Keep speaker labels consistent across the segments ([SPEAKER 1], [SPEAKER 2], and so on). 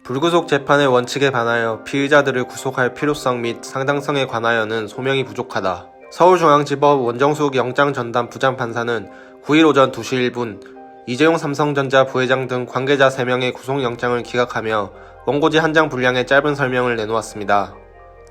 [SPEAKER 1] 불구속 재판의 원칙에 반하여 피의자들을 구속할 필요성 및 상당성에 관하여는 소명이 부족하다. 서울중앙지법 원정숙 영장전담 부장판사는 9일 오전 2시 1분 이재용 삼성전자 부회장 등 관계자 3명의 구속영장을 기각하며 원고지 한 장 분량의 짧은 설명을 내놓았습니다.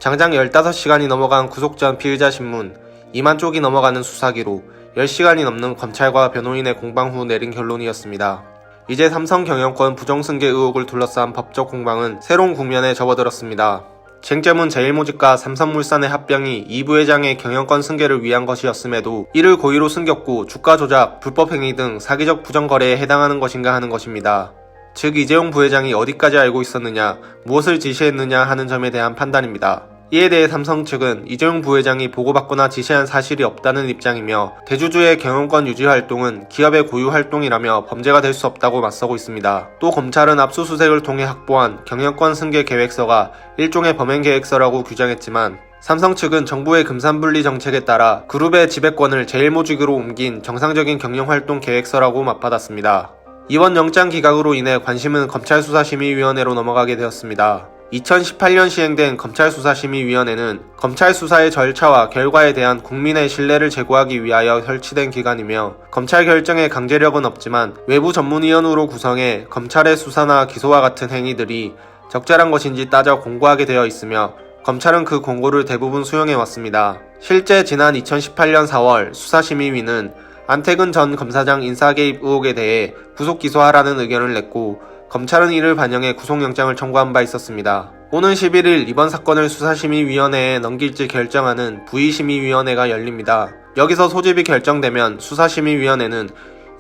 [SPEAKER 1] 장장 15시간이 넘어간 구속 전 피의자 신문, 2만 쪽이 넘어가는 수사기록, 10시간이 넘는 검찰과 변호인의 공방 후 내린 결론이었습니다. 이제 삼성 경영권 부정승계 의혹을 둘러싼 법적 공방은 새로운 국면에 접어들었습니다. 쟁점은 제일모직과 삼성물산의 합병이 이 부회장의 경영권 승계를 위한 것이었음에도 이를 고의로 숨겼고 주가 조작, 불법행위 등 사기적 부정거래에 해당하는 것인가 하는 것입니다. 즉 이재용 부회장이 어디까지 알고 있었느냐, 무엇을 지시했느냐 하는 점에 대한 판단입니다. 이에 대해 삼성 측은 이재용 부회장이 보고받거나 지시한 사실이 없다는 입장이며 대주주의 경영권 유지 활동은 기업의 고유 활동이라며 범죄가 될 수 없다고 맞서고 있습니다. 또 검찰은 압수수색을 통해 확보한 경영권 승계 계획서가 일종의 범행 계획서라고 규정했지만 삼성 측은 정부의 금산분리 정책에 따라 그룹의 지배권을 제일모직으로 옮긴 정상적인 경영활동 계획서라고 맞받았습니다. 이번 영장 기각으로 인해 관심은 검찰수사심의위원회로 넘어가게 되었습니다. 2018년 시행된 검찰수사심의위원회는 검찰 수사의 절차와 결과에 대한 국민의 신뢰를 제고하기 위하여 설치된 기관이며 검찰 결정의 강제력은 없지만 외부 전문위원으로 구성해 검찰의 수사나 기소와 같은 행위들이 적절한 것인지 따져 공고하게 되어 있으며 검찰은 그 공고를 대부분 수용해왔습니다. 실제 지난 2018년 4월 수사심의위는 안태근 전 검사장 인사개입 의혹에 대해 구속 기소하라는 의견을 냈고 검찰은 이를 반영해 구속영장을 청구한 바 있었습니다. 오는 11일 이번 사건을 수사심의위원회에 넘길지 결정하는 부의심의위원회가 열립니다. 여기서 소집이 결정되면 수사심의위원회는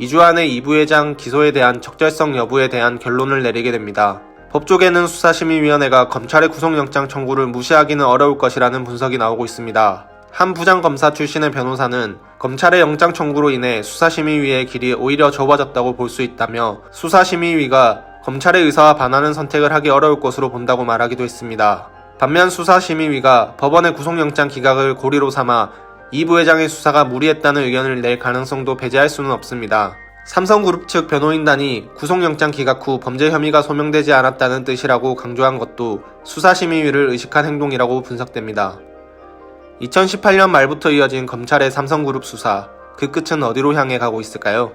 [SPEAKER 1] 2주 안에 이 부회장 기소에 대한 적절성 여부에 대한 결론을 내리게 됩니다. 법조계는 수사심의위원회가 검찰의 구속영장 청구를 무시하기는 어려울 것이라는 분석이 나오고 있습니다. 한 부장검사 출신의 변호사는 검찰의 영장 청구로 인해 수사심의위의 길이 오히려 좁아졌다고 볼 수 있다며 수사심의위가 검찰의 의사와 반하는 선택을 하기 어려울 것으로 본다고 말하기도 했습니다. 반면 수사심의위가 법원의 구속영장 기각을 고리로 삼아 이 부회장의 수사가 무리했다는 의견을 낼 가능성도 배제할 수는 없습니다. 삼성그룹 측 변호인단이 구속영장 기각 후 범죄 혐의가 소명되지 않았다는 뜻이라고 강조한 것도 수사심의위를 의식한 행동이라고 분석됩니다. 2018년 말부터 이어진 검찰의 삼성그룹 수사, 그 끝은 어디로 향해 가고 있을까요?